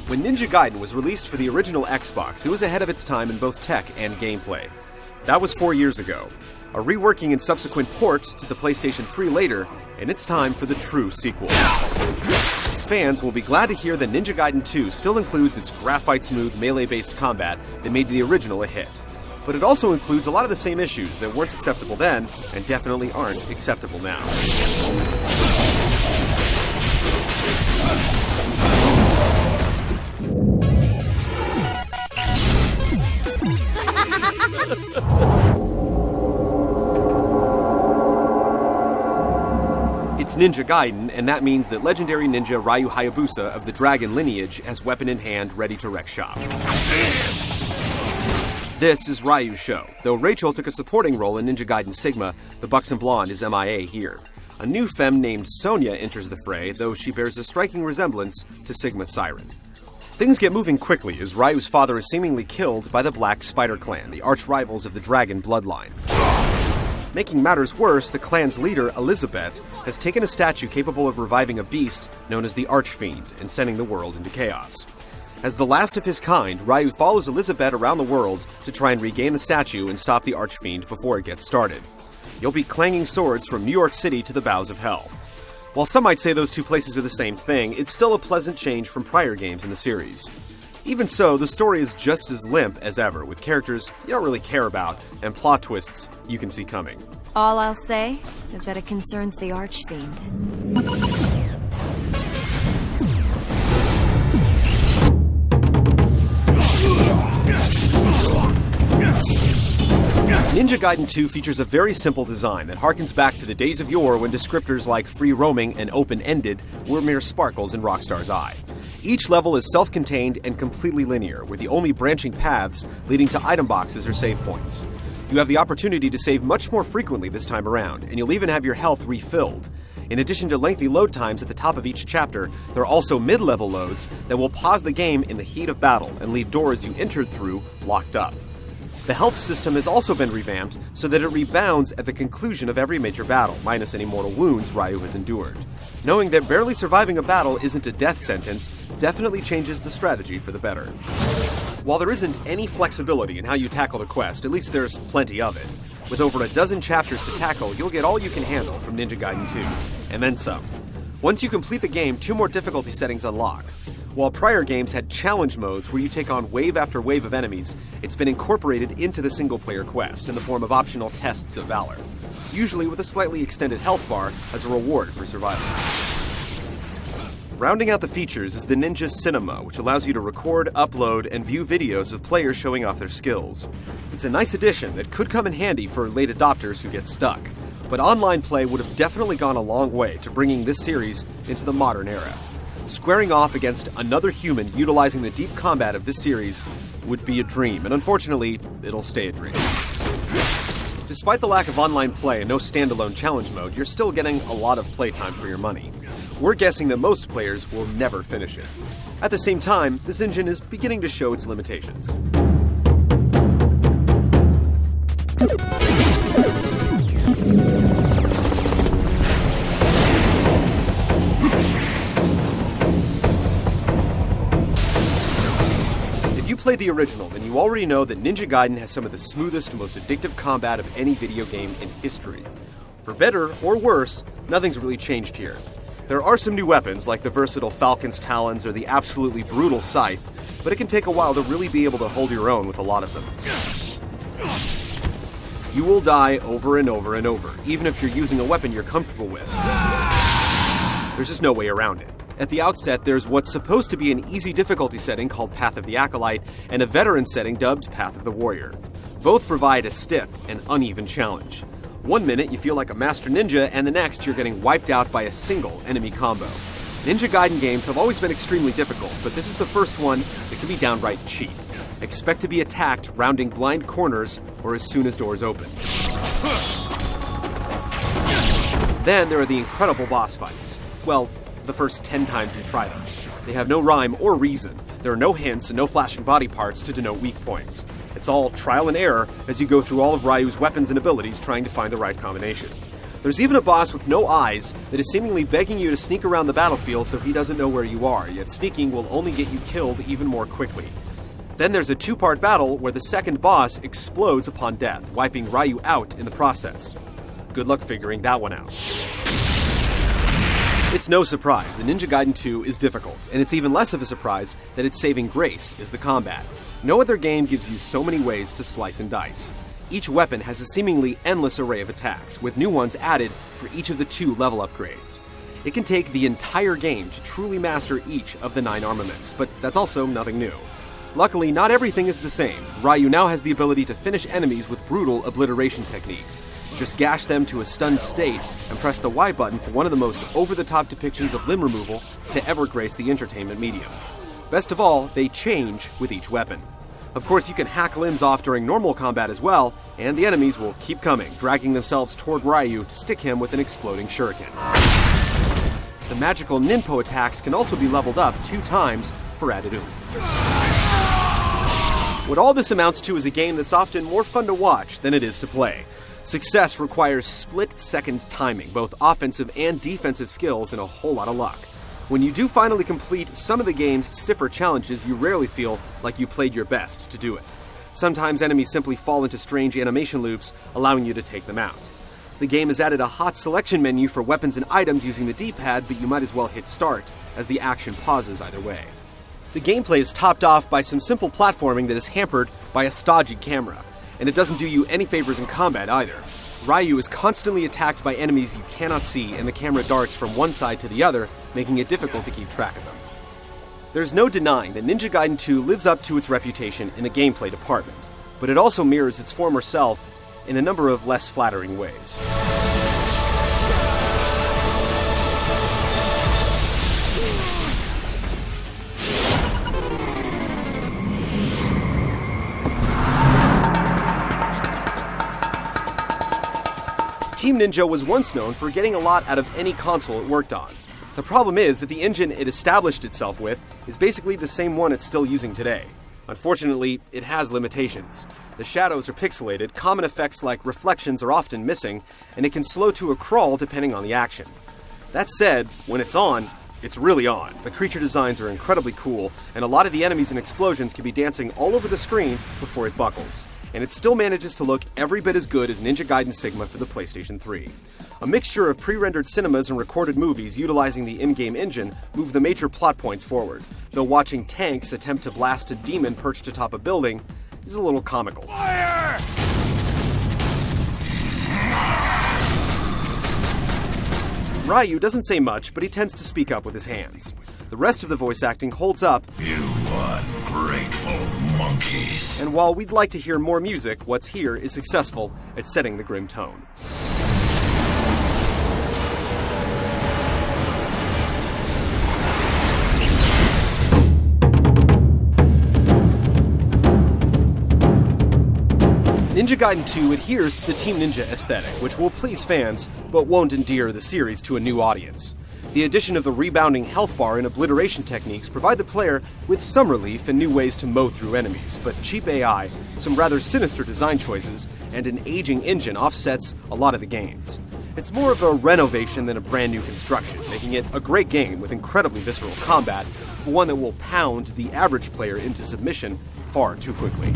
When Ninja Gaiden was released for the original Xbox, it was ahead of its time in both tech and gameplay. That was 4 years ago. A reworking and subsequent port to the PlayStation 3 later, and it's time for the true sequel. Fans will be glad to hear that Ninja Gaiden 2 still includes its graphite-smooth, melee-based combat that made the original a hit. But it also includes a lot of the same issues that weren't acceptable then, and definitely aren't acceptable now. It's Ninja Gaiden, and that means that legendary ninja Ryu Hayabusa of the Dragon lineage has weapon in hand, ready to wreck shop. This is Ryu's show. Though Rachel took a supporting role in Ninja Gaiden Sigma, the buxom blonde is MIA here. A new femme named Sonya enters the fray, though she bears a striking resemblance to Sigma Siren. Things get moving quickly as Ryu's father is seemingly killed by the Black Spider Clan, the arch-rivals of the Dragon bloodline. Making matters worse, the clan's leader, Elizabeth, has taken a statue capable of reviving a beast known as the Archfiend and sending the world into chaos. As the last of his kind, Ryu follows Elizabeth around the world to try and regain the statue and stop the Archfiend before it gets started. You'll be clanging swords from New York City to the bowels of hell. While some might say those two places are the same thing, it's still a pleasant change from prior games in the series. Even so, the story is just as limp as ever, with characters you don't really care about, and plot twists you can see coming. All I'll say is that it concerns the Archfiend. Ninja Gaiden 2 features a very simple design that harkens back to the days of yore when descriptors like free roaming and open-ended were mere sparkles in Rockstar's eye. Each level is self-contained and completely linear, with the only branching paths leading to item boxes or save points. You have the opportunity to save much more frequently this time around, and you'll even have your health refilled. In addition to lengthy load times at the top of each chapter, there are also mid-level loads that will pause the game in the heat of battle and leave doors you entered through locked up. The health system has also been revamped so that it rebounds at the conclusion of every major battle, minus any mortal wounds Ryu has endured. Knowing that barely surviving a battle isn't a death sentence definitely changes the strategy for the better. While there isn't any flexibility in how you tackle the quest, at least there's plenty of it. With over a dozen chapters to tackle, you'll get all you can handle from Ninja Gaiden 2, and then some. Once you complete the game, 2 more difficulty settings unlock. While prior games had challenge modes where you take on wave after wave of enemies, it's been incorporated into the single-player quest in the form of optional tests of valor, usually with a slightly extended health bar as a reward for survival. Rounding out the features is the Ninja Cinema, which allows you to record, upload, and view videos of players showing off their skills. It's a nice addition that could come in handy for late adopters who get stuck, but online play would have definitely gone a long way to bringing this series into the modern era. Squaring off against another human utilizing the deep combat of this series would be a dream, and unfortunately, it'll stay a dream. Despite the lack of online play and no standalone challenge mode, you're still getting a lot of playtime for your money. We're guessing that most players will never finish it. At the same time, this engine is beginning to show its limitations. If you played the original, then you already know that Ninja Gaiden has some of the smoothest and most addictive combat of any video game in history. For better or worse, nothing's really changed here. There are some new weapons, like the versatile Falcon's Talons or the absolutely brutal Scythe, but it can take a while to really be able to hold your own with a lot of them. You will die over and over and over, even if you're using a weapon you're comfortable with. There's just no way around it. At the outset, there's what's supposed to be an easy difficulty setting called Path of the Acolyte, and a veteran setting dubbed Path of the Warrior. Both provide a stiff and uneven challenge. One minute you feel like a master ninja, and the next you're getting wiped out by a single enemy combo. Ninja Gaiden games have always been extremely difficult, but this is the first one that can be downright cheap. Expect to be attacked rounding blind corners or as soon as doors open. Then there are the incredible boss fights. Well, the first 10 times you try them. They have no rhyme or reason. There are no hints and no flashing body parts to denote weak points. It's all trial and error as you go through all of Ryu's weapons and abilities trying to find the right combination. There's even a boss with no eyes that is seemingly begging you to sneak around the battlefield so he doesn't know where you are, yet sneaking will only get you killed even more quickly. Then there's a two-part battle where the second boss explodes upon death, wiping Ryu out in the process. Good luck figuring that one out. It's no surprise that Ninja Gaiden 2 is difficult, and it's even less of a surprise that its saving grace is the combat. No other game gives you so many ways to slice and dice. Each weapon has a seemingly endless array of attacks, with new ones added for each of the 2 level upgrades. It can take the entire game to truly master each of the 9 armaments, but that's also nothing new. Luckily, not everything is the same. Ryu now has the ability to finish enemies with brutal obliteration techniques. Just gash them to a stunned state and press the Y button for one of the most over-the-top depictions of limb removal to ever grace the entertainment medium. Best of all, they change with each weapon. Of course, you can hack limbs off during normal combat as well, and the enemies will keep coming, dragging themselves toward Ryu to stick him with an exploding shuriken. The magical ninpo attacks can also be leveled up 2 times for added oomph. What all this amounts to is a game that's often more fun to watch than it is to play. Success requires split-second timing, both offensive and defensive skills, and a whole lot of luck. When you do finally complete some of the game's stiffer challenges, you rarely feel like you played your best to do it. Sometimes enemies simply fall into strange animation loops, allowing you to take them out. The game has added a hot selection menu for weapons and items using the D-pad, but you might as well hit start, as the action pauses either way. The gameplay is topped off by some simple platforming that is hampered by a stodgy camera, and it doesn't do you any favors in combat either. Ryu is constantly attacked by enemies you cannot see, and the camera darts from one side to the other, making it difficult to keep track of them. There's no denying that Ninja Gaiden 2 lives up to its reputation in the gameplay department, but it also mirrors its former self in a number of less flattering ways. Team Ninja was once known for getting a lot out of any console it worked on. The problem is that the engine it established itself with is basically the same one it's still using today. Unfortunately, it has limitations. The shadows are pixelated, common effects like reflections are often missing, and it can slow to a crawl depending on the action. That said, when it's on, it's really on. The creature designs are incredibly cool, and a lot of the enemies and explosions can be dancing all over the screen before it buckles. And it still manages to look every bit as good as Ninja Gaiden Sigma for the PlayStation 3. A mixture of pre-rendered cinemas and recorded movies utilizing the in-game engine move the major plot points forward, though watching tanks attempt to blast a demon perched atop a building is a little comical. Fire! Ryu doesn't say much, but he tends to speak up with his hands. The rest of the voice acting holds up, You ungrateful monkeys. and while we'd like to hear more music, what's here is successful at setting the grim tone. Ninja Gaiden 2 adheres to the Team Ninja aesthetic, which will please fans, but won't endear the series to a new audience. The addition of the rebounding health bar and obliteration techniques provide the player with some relief and new ways to mow through enemies, but cheap AI, some rather sinister design choices, and an aging engine offsets a lot of the gains. It's more of a renovation than a brand new construction, making it a great game with incredibly visceral combat, but one that will pound the average player into submission far too quickly.